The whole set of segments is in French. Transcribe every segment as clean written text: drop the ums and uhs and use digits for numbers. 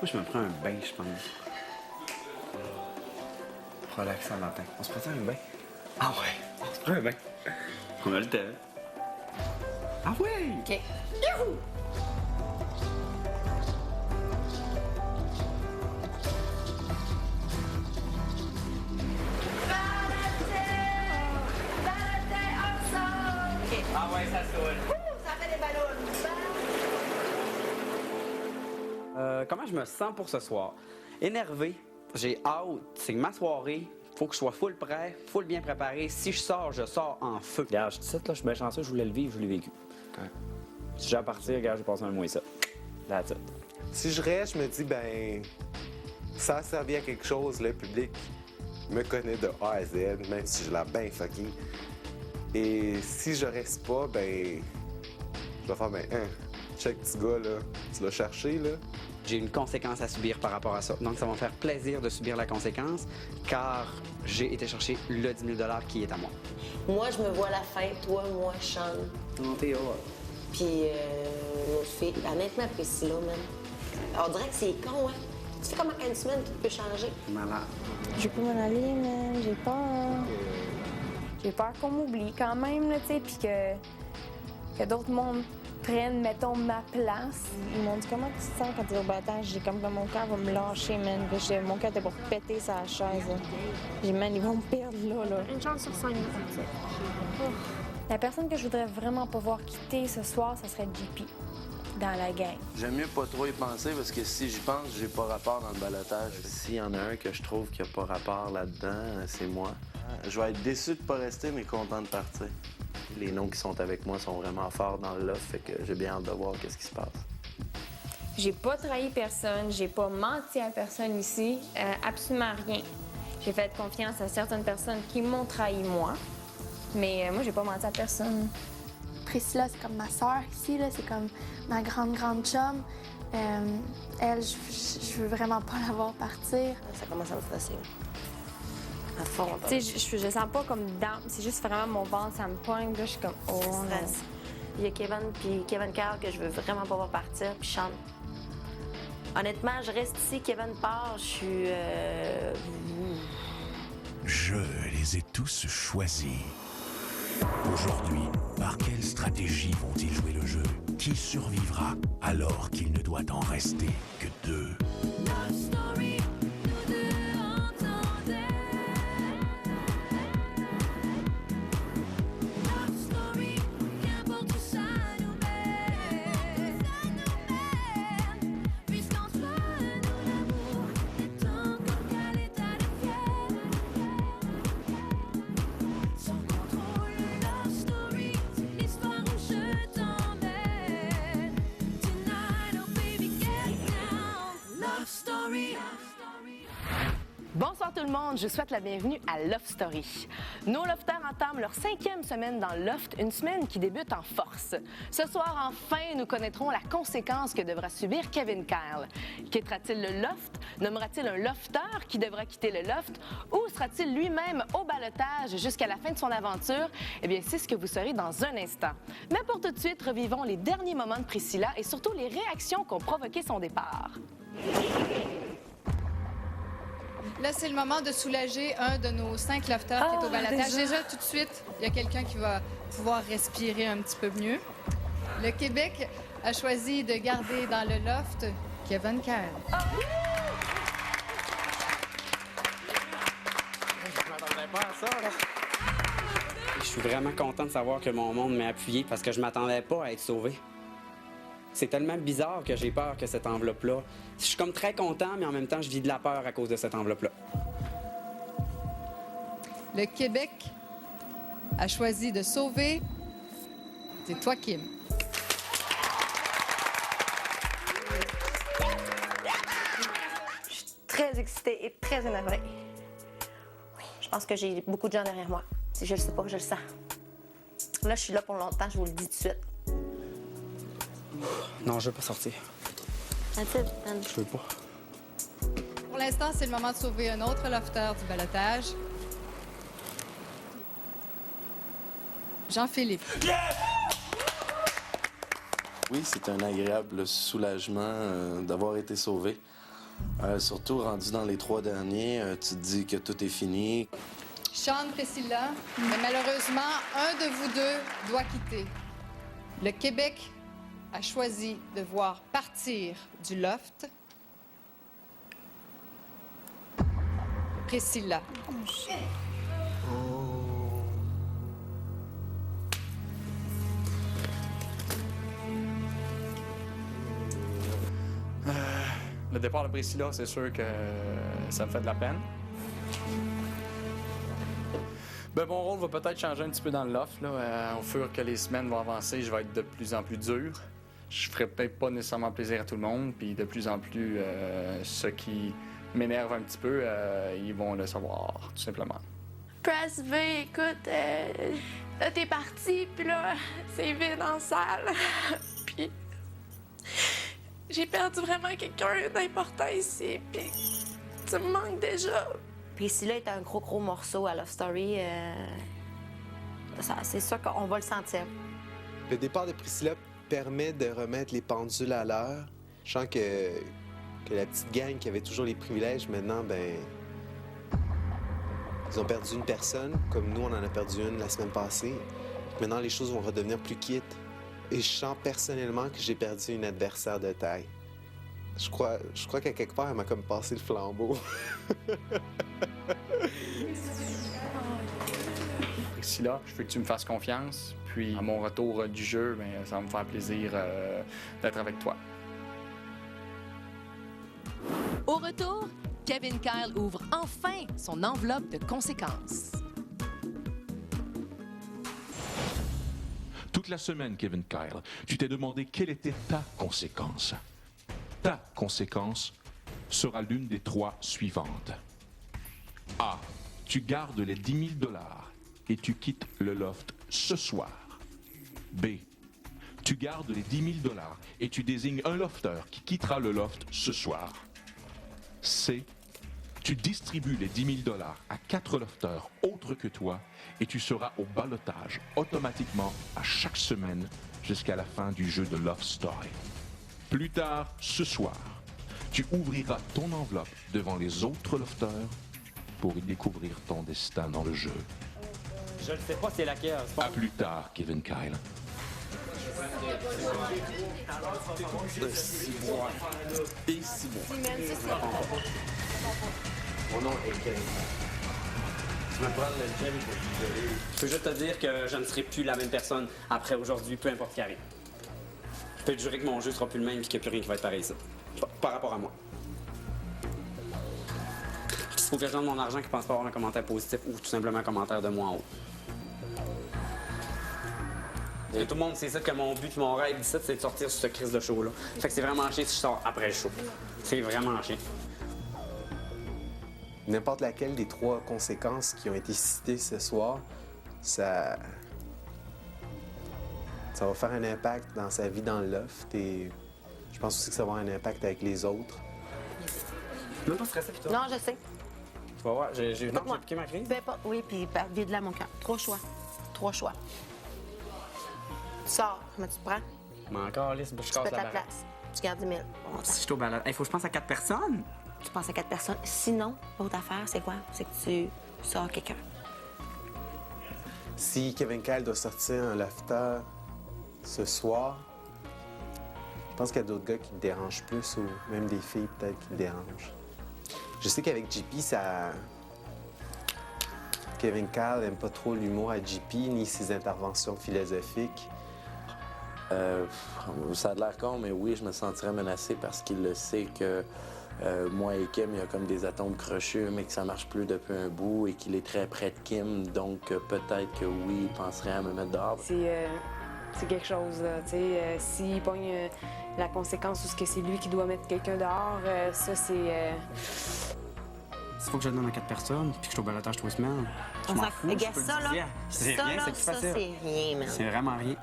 Moi, je me prends un bain, je pense. Relaxant matin. On se prend un bain? Ah ouais, on se prend un bain. On a le temps. Ah ouais! OK. Youhou! Ah ouais, ça saoule. Ça fait des ballons. Comment je me sens pour ce soir? Énervé. J'ai hâte. C'est ma soirée. Faut que je sois full prêt, full bien préparé. Si je sors en feu. Regarde, je dis ça, là, je suis bien chanceux, je voulais le vivre, je l'ai vécu. Ouais. Si j'ai à partir, regarde, j'ai passé un mois et ça. That's it. Si je reste, je me dis, ben, ça a servi à quelque chose, le public me connaît de A à Z, même si je l'ai bien fucké. Et si je reste pas, ben, je vais faire, ben, check petit gars, là, tu l'as cherché, là. J'ai une conséquence à subir par rapport à ça. Donc, ça va me faire plaisir de subir la conséquence, car j'ai été chercher le 10 000 $ qui est à moi. Moi, je me vois à la fin. Toi, moi, Sean. Non, t'es hot. Puis l'autre fille. Honnêtement, Priscilla, man. On dirait que c'est con, hein? Tu sais comment une semaine, tout peut changer? Malade. Je peux m'en aller, mais j'ai peur. J'ai peur qu'on m'oublie quand même, là, tu sais, puis que d'autres mondes prennent, mettons, ma place. Ils m'ont dit comment tu te sens quand t'es au bâtard. J'ai comme mon cœur va me lâcher, man. Mon cœur était pour péter sa chaise. Là. J'ai man, ils vont me perdre là. Une chance sur 5. La personne que je voudrais vraiment pas voir quitter ce soir, ça serait JP dans la gang. J'aime mieux pas trop y penser parce que si j'y pense, j'ai pas rapport dans le balotage. S'il y en a un que je trouve qui a pas rapport là-dedans, c'est moi. Je vais être déçu de pas rester, mais content de partir. Les noms qui sont avec moi sont vraiment forts dans le loft, fait que j'ai bien hâte de voir qu'est-ce qui se passe. J'ai pas trahi personne, j'ai pas menti à personne ici, absolument rien. J'ai fait confiance à certaines personnes qui m'ont trahi moi, mais moi j'ai pas menti à personne. Priscilla, c'est comme ma sœur ici, là. C'est comme ma grande chum. Elle, je veux vraiment pas la voir partir. Ça commence à me stresser. À fond. Tu sais, je sens pas comme down, c'est juste vraiment mon ventre, ça me pogne, là, je suis comme oh non. Stress. Il y a Kevin Carl que je veux vraiment pas voir partir, puis Sean. Honnêtement, je reste ici, Kevin part, je suis... Je les ai tous choisis. Aujourd'hui, par quelle stratégie vont-ils jouer le jeu? Qui survivra alors qu'il ne doit en rester que 2? Bonsoir tout le monde, je vous souhaite la bienvenue à Love Story. Nos lofters entament leur 5e semaine dans le Loft, une semaine qui débute en force. Ce soir, enfin, nous connaîtrons la conséquence que devra subir Kevin Kyle. Quittera-t-il le Loft? Nommera-t-il un lofter qui devra quitter le Loft? Ou sera-t-il lui-même au ballottage jusqu'à la fin de son aventure? Eh bien, c'est ce que vous saurez dans un instant. Mais pour tout de suite, revivons les derniers moments de Priscilla et surtout les réactions qu'ont provoqué son départ. Là, c'est le moment de soulager un de nos 5 lofters qui est au balotage. Déjà, tout de suite, il y a quelqu'un qui va pouvoir respirer un petit peu mieux. Le Québec a choisi de garder dans le loft Kevin Carl. Je m'attendais pas à ça, là. Je suis vraiment content de savoir que mon monde m'a appuyé parce que je m'attendais pas à être sauvé. C'est tellement bizarre que j'ai peur que cette enveloppe-là... Je suis comme très content, mais en même temps, je vis de la peur à cause de cette enveloppe-là. Le Québec a choisi de sauver... C'est toi, Kim. Je suis très excitée et très énervée. Oui, je pense que j'ai beaucoup de gens derrière moi. Si je le sais pas, je le sens. Là, je suis là pour longtemps, je vous le dis tout de suite. Non, je veux pas sortir. That's it, man. Je veux pas. Pour l'instant, c'est le moment de sauver un autre lofter du balotage. Jean-Philippe. Oui, c'est un agréable soulagement d'avoir été sauvé. Surtout rendu dans les 3 derniers, tu te dis que tout est fini. Sean, Priscilla, mais malheureusement, un de vous deux doit quitter. Le Québec a choisi de voir partir du loft Priscilla. Le départ de Priscilla, c'est sûr que ça me fait de la peine. Ben, mon rôle va peut-être changer un petit peu dans le loft. Là. Au fur que les semaines vont avancer, je vais être de plus en plus dur. Je ferai peut-être pas nécessairement plaisir à tout le monde, puis de plus en plus, ceux qui m'énervent un petit peu, ils vont le savoir, tout simplement. Press V, écoute, là, t'es parti, puis là, c'est vide en salle. Puis j'ai perdu vraiment quelqu'un d'important ici, puis tu me manques déjà. Priscilla est un gros morceau à Love Story. C'est sûr qu'on va le sentir. Le départ de Priscilla permet de remettre les pendules à l'heure. Je sens que la petite gang qui avait toujours les privilèges, maintenant, ben ils ont perdu une personne, comme nous, on en a perdu une la semaine passée. Maintenant, les choses vont redevenir plus quittes. Et je sens personnellement que j'ai perdu une adversaire de taille. Je crois qu'à quelque part, elle m'a comme passé le flambeau. Priscilla, je veux que tu me fasses confiance. Puis, à mon retour du jeu, bien, ça va me faire plaisir d'être avec toi. Au retour, Kevin Kyle ouvre enfin son enveloppe de conséquences. Toute la semaine, Kevin Kyle, tu t'es demandé quelle était ta conséquence. Ta conséquence sera l'une des 3 suivantes. A. Tu gardes les 10 000 $ et tu quittes le loft ce soir. B. Tu gardes les 10 000 $ et tu désignes un lofter qui quittera le loft ce soir. C. Tu distribues les 10 000 $ à 4 lofters autres que toi et tu seras au ballottage automatiquement à chaque semaine jusqu'à la fin du jeu de Love Story. Plus tard, ce soir, tu ouvriras ton enveloppe devant les autres lofters pour y découvrir ton destin dans le jeu. Je ne sais pas c'est laquelle. À plus tard, Kevin Kyle. Mon nom est Kevin. Tu veux prendre le gel pour t'isoler? Je peux juste te dire que je ne serai plus la même personne après aujourd'hui, peu importe ce qui arrive. Je peux te jurer que mon jeu sera plus le même et qu'il n'y a plus rien qui va être pareil, ça. Par rapport à moi. Il faut que je donne mon argent qui pense pas avoir un commentaire positif ou tout simplement un commentaire de moi en haut. Et tout le monde sait ça que mon but et mon rêve d'ici, c'est de sortir sur ce crise de show-là. Fait que c'est vraiment chier si je sors après le show. C'est vraiment chier. N'importe laquelle des 3 conséquences qui ont été citées ce soir, ça va faire un impact dans sa vie dans le loft et je pense aussi que ça va avoir un impact avec les autres. Même pas stressé, putain. Non, je sais. Tu vas voir, j'ai piqué ma crise. Peu importe, oui, puis vide-la mon cœur. 3 choix. 3 choix. Tu sors, comment tu te prends? Mais encore, lisse, je Tu casse pètes la la baraque. place. Tu gardes 10 000. Si je suis au balade, il faut que je pense à 4 personnes. Tu penses à 4 personnes. Sinon, l'autre affaire, c'est quoi? C'est que tu sors quelqu'un. Si Kevin Kyle doit sortir un lofter ce soir, je pense qu'il y a d'autres gars qui le dérangent plus ou même des filles peut-être qui le dérangent. Je sais qu'avec JP, Kevin Kyle n'aime pas trop l'humour à JP ni ses interventions philosophiques. Ça a l'air con, mais oui, je me sentirais menacé parce qu'il le sait que moi et Kim, il y a comme des atomes crochus, mais que ça marche plus depuis un bout et qu'il est très près de Kim, donc peut-être que oui, il penserait à me mettre dehors. C'est quelque chose, là, tu sais. S'il pogne la conséquence ou que c'est lui qui doit mettre quelqu'un dehors, ça, c'est... S'il faut que je le donne à 4 personnes puis que je suis au balotage 3 semaines, je m'en fous. Regarde ça, là. C'est Ça, rien, là, c'est plus ça, facile. c'est rien, man. C'est vraiment rien.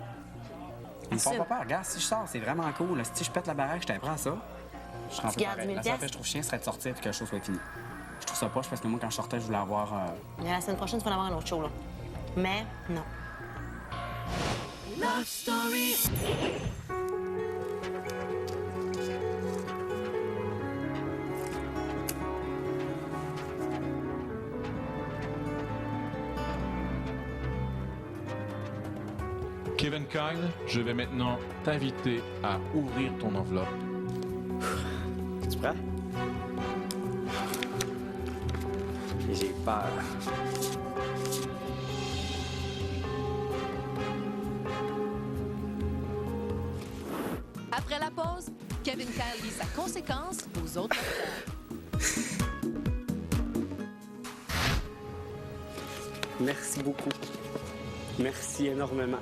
Ils me font Assume. pas peur. Regarde, si je sors, c'est vraiment cool. Si je pète la baraque, je t'apprends à ça. Je serais un peu gardes pareil. 1000 La seule affaire que je trouve chiant serait de sortir et que la chose soit finie. Je trouve ça poche parce que moi, quand je sortais, je voulais avoir... Mais la semaine prochaine, tu vas en avoir un autre show, là. Mais non. Love Story. Kevin Kyle, je vais maintenant t'inviter à ouvrir ton enveloppe. Tu prends? J'ai peur. Après la pause, Kevin Kyle lit sa conséquence aux autres lofters. Merci beaucoup. Merci énormément.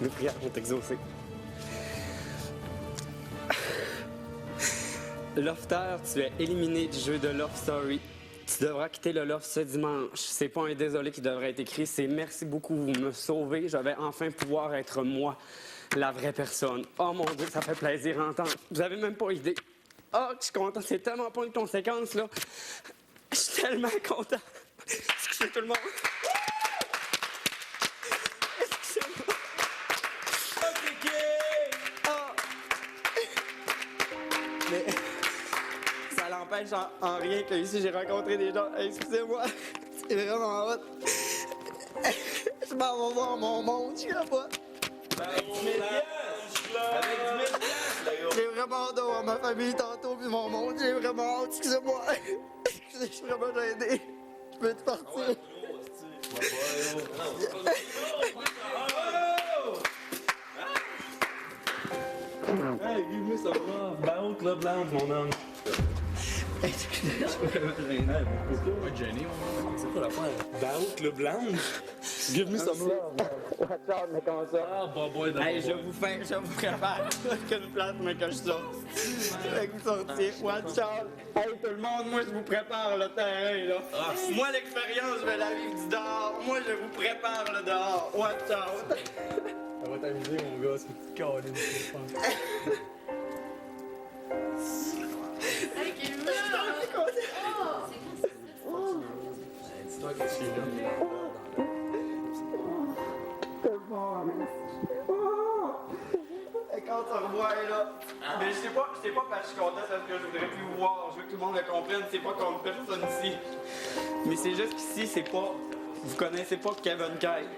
Mes prières vont exaucées. Lofter, tu es éliminé du jeu de Love Story. Tu devras quitter le loft ce dimanche. C'est pas un désolé qui devrait être écrit, c'est merci beaucoup, vous me sauvez. Je vais enfin pouvoir être moi, la vraie personne. Oh mon Dieu, ça fait plaisir à entendre. Vous avez même pas idée. Oh, je suis content, c'est tellement pas une conséquence, là. Je suis tellement content. Excusez tout le monde. Excusez-moi. Mais ça l'empêche en rien que ici j'ai rencontré des gens. Excusez-moi, c'est vraiment hot. Je m'en vais voir mon monde, je sais pas. Avec 10 000 J'ai vraiment hâte de voir ma famille tantôt puis mon monde. J'ai vraiment hâte, excusez-moi. Je suis vraiment gêné. Je peux te partir. Hey, give me some love. Bound Club Lounge, mon homme. Je suis vraiment gêné. Pourquoi être gêné, mon homme? C'est quoi l'affaire? Bound Club Lounge? Give me some love. Watch out, mais comme ça. Ah, boy, hey, je vous prépare qu'une place, mais que je sorte. Fait que vous sortiez. Watch out. Hey, tout le monde, moi, je vous prépare le terrain, là. Ah, moi, l'expérience, je vais la vivre du dehors. Moi, je vous prépare le dehors. Watch out. Ça va t'amuser, mon gars, c'est une petite câline, je pense. Hey, Kevin! Dis-toi que je suis là. Et quand tu revois, là. Mais je sais pas parce que je suis content parce que je voudrais plus vous voir. Je veux que tout le monde le comprenne. C'est pas contre personne ici. Mais c'est juste qu'ici, c'est pas. Vous connaissez pas Kevin Kyle.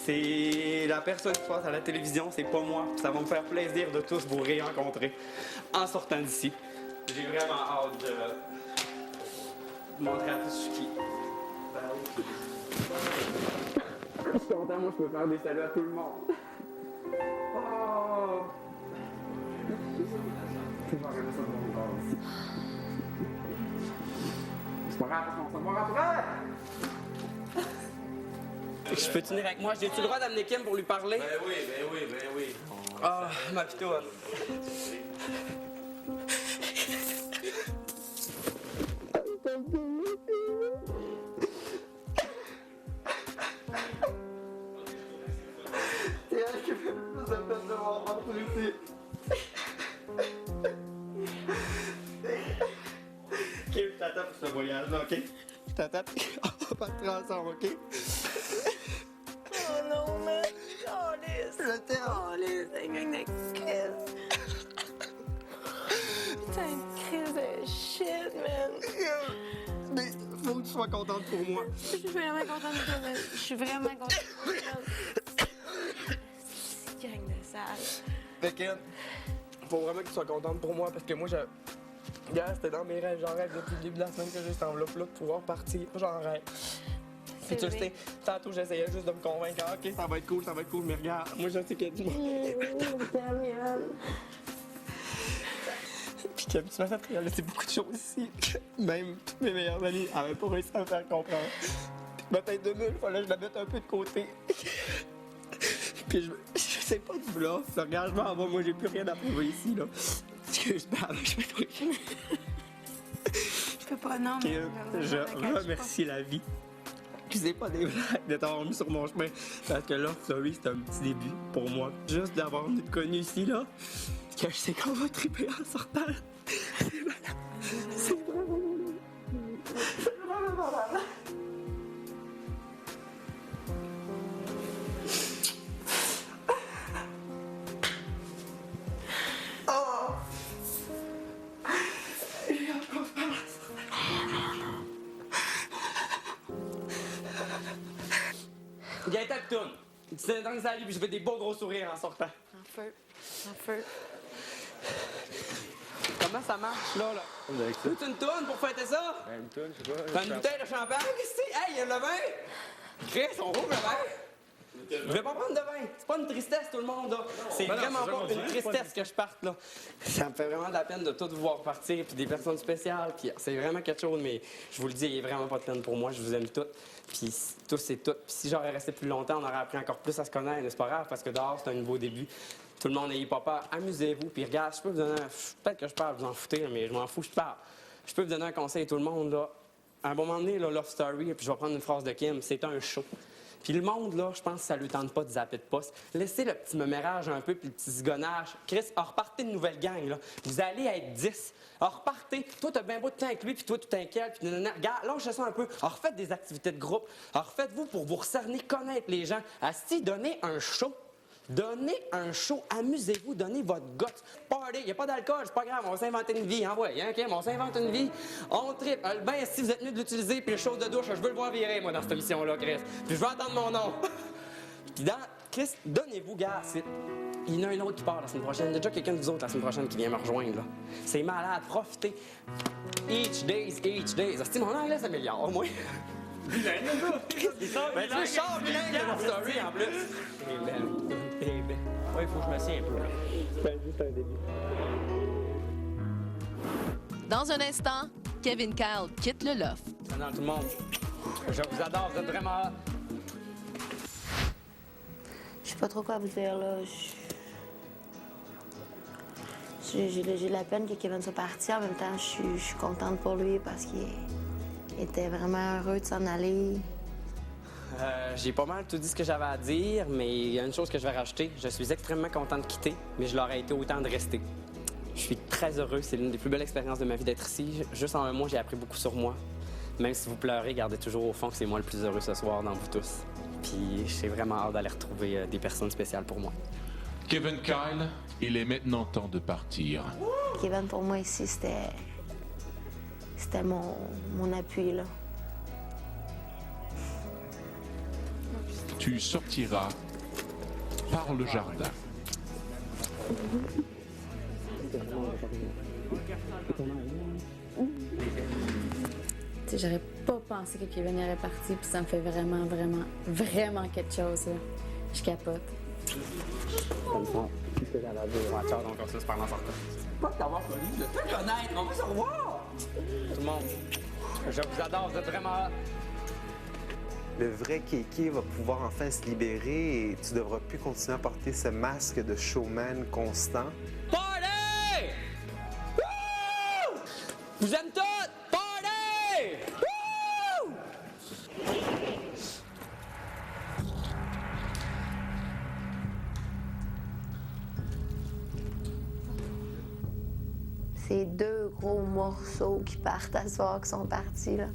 C'est la personne qui passe à la télévision, c'est pas moi. Ça va me faire plaisir de tous vous rérencontrer en sortant d'ici. J'ai vraiment hâte de vous montrer à tous qui. Je suis content, moi je peux faire des saluts à tout le monde. Oh! C'est pas grave, ça de mon corps aussi. C'est pas grave, on s'en va après! Je peux tenir avec moi? J'ai-tu le droit d'amener Kim pour lui parler? Ben oui. Ah, ma pitoune. C'est elle qui fait le plus de peine de voir rentrer ici. Kim, je t'attends pour ce voyage-là, OK? Je t'attends, on va partir ensemble, OK? Oh non, man. Calisse. Je t'aime. Calisse. C'est une crise. C'est une crise de shit, man. Mais faut que tu sois contente pour moi. Je suis vraiment contente de toi, man. Je suis vraiment contente de toi. C'est gang de sale. Fait que, faut vraiment que tu sois contente pour moi parce que moi, hier, c'était dans mes rêves. J'en rêve depuis le début de la semaine que j'ai cette enveloppe-là de pouvoir partir. J'en rêve. Puis tu le sais, tantôt j'essayais juste de me convaincre. Ah, OK, ça va être cool, mais regarde, moi je sais qu'il y a du monde. Puis comme tu m'as fait réaliser beaucoup de choses ici. Même toutes mes meilleures amies n'avaient pas réussi à me faire comprendre. Puis ma tête de mule, il fallait que je la mette un peu de côté. Puis je sais pas du bluff. Regarde, je m'en vais, moi j'ai plus rien à prouver ici, là. Excuse-moi, je fais trop. Je peux pas, non. Je remercie la vie. Excusez pas des blagues de t'avoir mis sur mon chemin. Parce que là, sorry, c'est un petit début pour moi. Juste d'avoir nous connu ici, là. Que je sais qu'on va triper en sortant. C'est malade. C'est vraiment malade. C'est vraiment malade. Oh! J'ai encore pas mal. Viens ta pitoune. C'est dans le salut, puis je fais des beaux gros sourires en sortant. En feu. En feu. Comment ça marche, là? Toute une toune pour fêter ça? Une toune, je sais pas. T'as une bouteille de champagne? Qu'est-ce que c'est? Hey, il y a le vin! Chris, on roule le vin! Je vais pas prendre de vin. C'est pas une tristesse, tout le monde, là. C'est vraiment pas une tristesse que je parte, là. Ça me fait vraiment de la peine de tout vous voir partir, puis des personnes spéciales, puis c'est vraiment quelque chose, mais je vous le dis, il n'y a vraiment pas de peine pour moi. Je vous aime toutes, puis tous et toutes. Puis si j'aurais resté plus longtemps, on aurait appris encore plus à se connaître, mais c'est pas grave, parce que dehors, c'est un nouveau début. Tout le monde n'ayez pas peur. Amusez-vous, puis regarde, je peux vous donner peut-être que je parle, vous en foutez, mais je m'en fous, je parle. Je peux vous donner un conseil à tout le monde, là. À un moment donné, là, Love Story, puis je vais prendre une phrase de Kim, c'est un show. Puis le monde, là, je pense que ça lui tente pas de zapper de poste. Laissez le petit mémérage un peu, puis le petit zigonnage. Chris, repartez une nouvelle gang, là. Vous allez être 10. Repartez. Toi, t'as bien beau de temps avec lui, puis toi, tu t'inquiètes, puis regarde, lâchez ça un peu. Refaites des activités de groupe. Refaites-vous pour vous recerner, connaître les gens. Asti, donnez un show. Donnez un show, amusez-vous, donnez votre goût. Party, il n'y a pas d'alcool, c'est pas grave, on va s'inventer une vie. Hein, ouais, hein, Kim, on s'invente une vie. On tripe. Ben, si vous êtes mieux de l'utiliser, puis le chose de douche, je veux le voir virer, moi, dans cette émission-là, Chris. Puis je veux entendre mon nom. Puis dans Chris, donnez-vous, gars. Il y en a un autre qui part la semaine prochaine. Il y a déjà quelqu'un de vous autres la semaine prochaine qui vient me rejoindre, là. C'est malade, profitez. Each days. Asti, mon anglais s'améliore, au moins. Bilingue, le gars! Ben, tu sors bilingue de Love Story, en plus. Ouais, il faut que je m'assieds un peu, là. Ben, juste un début. Dans un instant, Kevin Kyle quitte le loft. Non, tout le monde, je vous adore, vous êtes vraiment... Je sais pas trop quoi vous dire, là. J'ai de la peine que Kevin soit parti. En même temps, je suis contente pour lui parce qu'il était vraiment heureux de s'en aller. J'ai pas mal tout dit ce que j'avais à dire, mais il y a une chose que je vais rajouter. Je suis extrêmement content de quitter, mais je l'aurais été autant de rester. Je suis très heureux. C'est l'une des plus belles expériences de ma vie d'être ici. Juste en un mois, j'ai appris beaucoup sur moi. Même si vous pleurez, gardez toujours au fond que c'est moi le plus heureux ce soir dans vous tous. Puis j'ai vraiment hâte d'aller retrouver des personnes spéciales pour moi. Kevin Kyle, il est maintenant temps de partir. Kevin, pour moi, ici, c'était mon appui, là. Tu sortiras par le jardin. J'aurais pas pensé que Kevin irait partir, puis ça me fait vraiment, vraiment, vraiment quelque chose, là. Je capote. Comme ça. Qu'est-ce que j'allais dire? Ciao, donc on se parle en sortant. Pas de t'avoir connu, de te connaître, on va se revoir! Tout le monde, je vous adore, vous êtes vraiment... Le vrai Kéké va pouvoir enfin se libérer et tu devras plus continuer à porter ce masque de showman constant. Party! Woo! Vous aimez tout? Party! Woo! C'est 2 gros morceaux qui partent à soir, qui sont partis, là.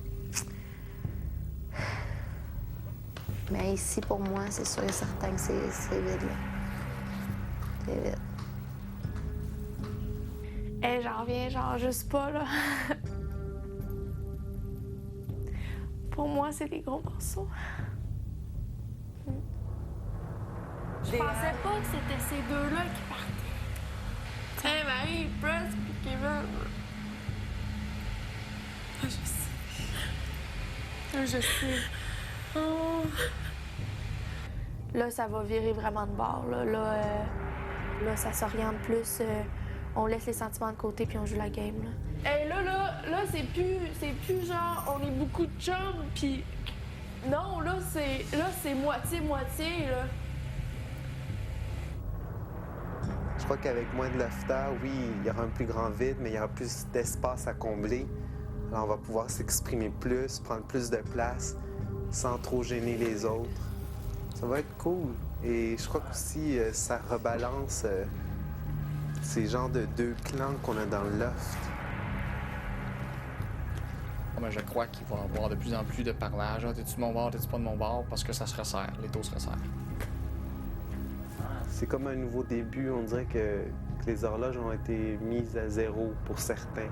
Mais ici, pour moi, c'est sûr et certain que c'est vide, là. C'est vide. Et j'en reviens, genre, juste pas, là. Pour moi, c'est des gros morceaux. Je pensais pas que c'était ces deux-là qui partaient. Hey, Marie, Press puis Kevin. Ah, je sais. Ah, je sais. Oh. Là, ça va virer vraiment de bord. Là, ça s'oriente plus. On laisse les sentiments de côté puis on joue la game. Là. Hey, là, c'est plus genre on est beaucoup de chums puis non, là c'est moitié là. Je crois qu'avec moins de laughter, oui, il y aura un plus grand vide, mais il y aura plus d'espace à combler. Alors, on va pouvoir s'exprimer plus, prendre plus de place, sans trop gêner les autres. Ça va être cool. Et je crois qu'aussi, ça rebalance ces genres de 2 clans qu'on a dans le loft. Je crois qu'il va y avoir de plus en plus de parlage. Ah, t'es-tu de mon bord, t'es-tu pas de mon bord? Parce que ça se resserre, les taux se resserrent. C'est comme un nouveau début. On dirait que les horloges ont été mises à zéro pour certains.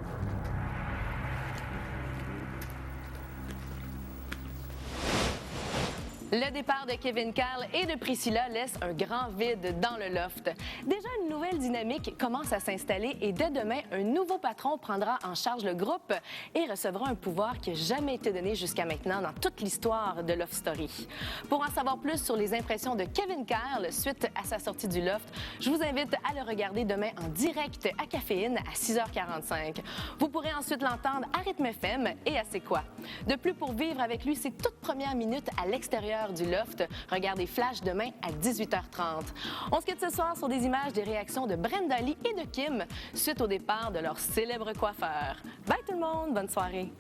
Le départ de Kevin Carl et de Priscilla laisse un grand vide dans le loft. Déjà, une nouvelle dynamique commence à s'installer et dès demain, un nouveau patron prendra en charge le groupe et recevra un pouvoir qui n'a jamais été donné jusqu'à maintenant dans toute l'histoire de Love Story. Pour en savoir plus sur les impressions de Kevin Carl suite à sa sortie du loft, je vous invite à le regarder demain en direct à Caféine à 6h45. Vous pourrez ensuite l'entendre à Rythme FM et à C'est quoi. De plus, pour vivre avec lui ses toutes premières minutes à l'extérieur du loft, regardez Flash demain à 18h30. On se quitte ce soir sur des images des réactions de Brenda Lee et de Kim suite au départ de leur célèbre coiffeur. Bye tout le monde, bonne soirée.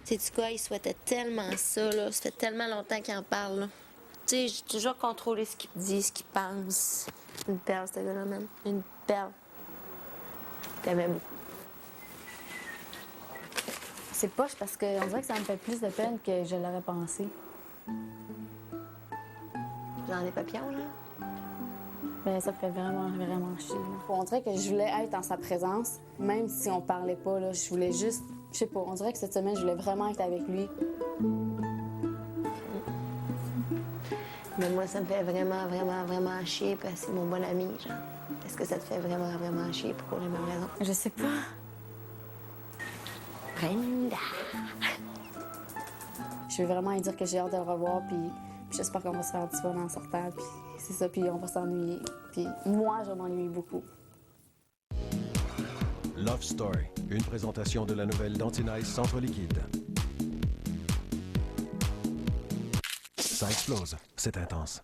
Sais-tu quoi, il souhaitait tellement ça, là. Ça fait tellement longtemps qu'il en parle, là. Tu sais, j'ai toujours contrôlé ce qu'il dit, ce qu'il pense. Une perle, ce gars-là, même. Une perle. T'aimais beaucoup. C'est poche parce qu'on dirait que ça me fait plus de peine que je l'aurais pensé. Genre des papillons, là? Ben, ça fait vraiment, vraiment chier. Là. On dirait que je voulais être en sa présence, même si on parlait pas, là. Je voulais juste, je sais pas, on dirait que cette semaine, je voulais vraiment être avec lui. Mais moi, ça me fait vraiment, vraiment, vraiment chier parce que c'est mon bon ami, genre. Est-ce que ça te fait vraiment, vraiment chier pour les mêmes raisons? Je sais pas. Brenda! Je veux vraiment lui dire que j'ai hâte de le revoir, puis j'espère qu'on va se faire du fun en sortant, puis c'est ça, puis on va s'ennuyer. Puis moi, je m'ennuie beaucoup. Love Story, une présentation de la nouvelle d'Antinice Centre Liquide. Ça explose, c'est intense.